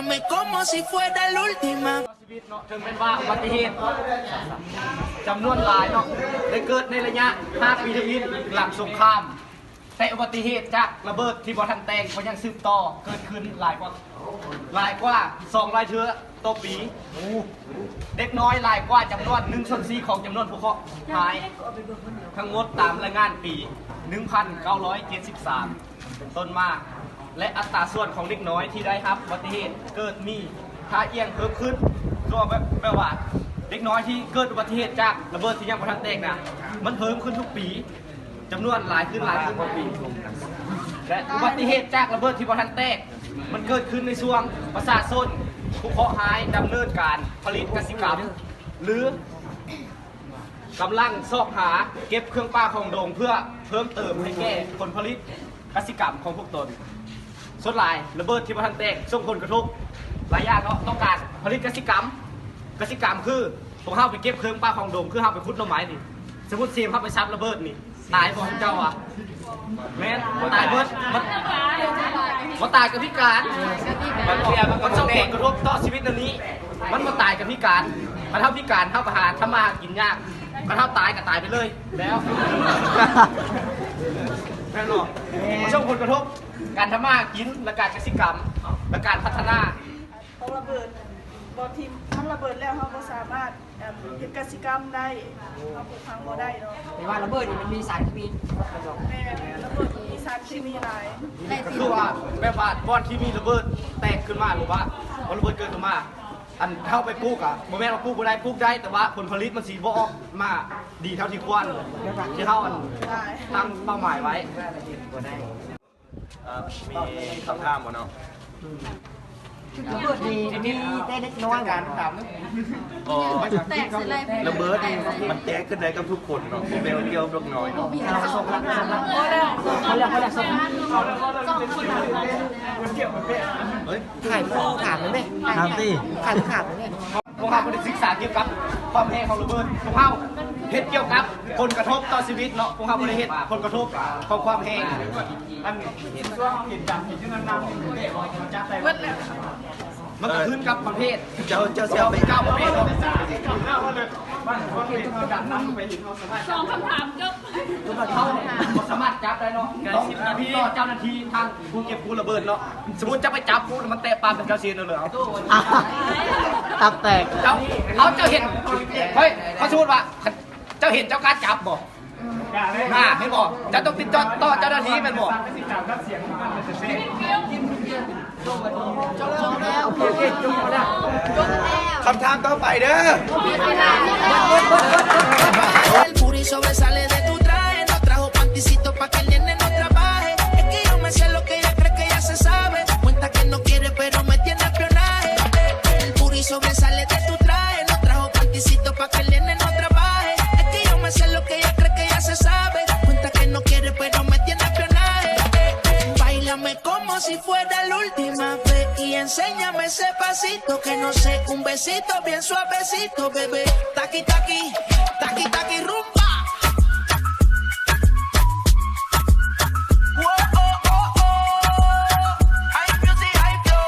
Báilame como si fuera la última. ชีวิตเนาะถึงเป็นว่าอุบัติเหตุจำนวนหลายเนาะได้เกิดในระยะ 5 ปีทวีหลังสงคราม แต่อุบัติเหตุจากระเบิดที่บ่ทันแตงก็ยังสืบต่อเกิดขึ้นหลายกว่า200เทื่อต่อปีเด็กน้อยหลายกว่าจำนวน1/4ของจำนวนผู้เคราะห์หายทั้งหมดตามรายงานปี 1973 ต้นมาและอัตราส่วนของเด็กน้อยที่ได้รับอุบัติเหตุเกิดมีค่าเอียงเพิ่มขึ้นก็แปลว่าเด็กน้อยที่เกิดอุบัติเหตุจากระเบิดที่ยังบ่ทันแตกนะมันเพิ่มขึ้นทุกปีจำนวนหลายขึ้นทุกปีและอุบัติเหตุจากระเบิดที่บ่ทันแตกมันเกิดขึ้นในช่วงประชาชนผู้เคราะห์ร้ายดำเนินการผลิตกสิกรรมหรือกำลังซอกหาเก็บเครื่องป้าของโดงเพื่อเพิ่มเติมให้แก่ผลผลิตกสิกรรมของพวกตนส่วนหลายระเบิดที่บ่ทันแตกส่งผลกระทบหลายอย่างเนาะต้องการผลิตกสิกรรมคือพวกเฮาไปเก็บเครื่องป้าของโดงคือเฮาไปขุดหน่อไม้นี่สมมุติเสียมเฮาไปซับระเบิดนี่ตายบ่เจ้าอ่ะแม่นตายเบิดมันตายกับพิการมันส่งผลกระทบต่อชีวิตอันนี้มันบ่ตายกับพิการมันเท่าพิการเท่ากับหาทำมากินยากมันเท่าตายก็ตายไปเลยแล้วแม่นบ่มันส่งผลกระทบการทำมากินและการกสิกรรมและการพัฒนาของระเบิดบอทีมมันระเบิดแล้วเขาก็สามารถเฮ็ดกสิกรรมได้เขาปลูกพังบ่ได้เนาะแต่ว่าระเบิดมันมีสารเคมีแม่ระเบิดมีสารเคมีหลาย ก็คือว่าแบบว่าก้อนที่มีระเบิดแตกขึ้นมาหรือว่าระเบิดเกิดขึ้นมาอันเข้าไปปลูกอ่ะโมแม่นว่าปลูกบ่ได้ปลูกได้แต่ว่าผลผลิตมันสีบ่ออกมาดีเท่าที่ควรที่เขาตั้งเป้าหมายไว้มีคำถามบ่เนาะระเบิดมีแต่เล็กน้อยกันถาม แตกเสร็จเลย ระเบิดมันแตกขึ้นได้กับทุกคนเนาะเบลเดียวเล็กน้อยเนาะ เราส่งรักเขาเรียกส่งเฮ้ย ถ่ายถามเลยไหมถามสิถามเลย พวกเขาได้ศึกษาเกี่ยวกับความแห้งของระเบิดพวกเขาเฮ็ดเกี่ยวกับผลกระทบต่อชีวิตเนาะพวกเขาบริเฮ็ดผลกระทบของความแห้งอันเห็นช่วงเห็นจังเห็นที่นั่นๆนี่จับไปมันก็ขึ้นกับประเภทเจ้าเสียไป 9ประเภทเนาะ สองคำถามจบ เขาสามารถจับได้เนาะต้องต่อเจ้าหน้าที่ทางผู้เก็บกู้ระเบิดเนาะสมมุติจะไปจับกู้มันแตะปามเป็นกระเซียนเลยตับแตกเจ้าเห็นเฮ้ยเขาสมมติว่าเจ้าเห็นเจ้าการจับบ่เห็นบ่จะต้องติดต่อเจ้าหน้าที่เป็นบ่โอเคจบแล้ว คำถามต่อไปเด้อ El puri sobresale de tu traje. No trajo panticito pa' que el nene no trabaje. Es que yo me sé lo que ella cree que ya se sabe. Cuenta que no quiere, pero me tiene espionaje. El puri sobresale de tu traje. No trajo panticito pa' que el nene no trabaje. Es que yo me sé lo que ella cree que ya se sabe. Cuenta que no quiere, pero me tiene espionaje. Báilame como si fuera la última vez. Y enséñame ese pasito que no sé, un besito bien suavecito, bebé. Taqui, taqui, taqui, taqui, rumbo.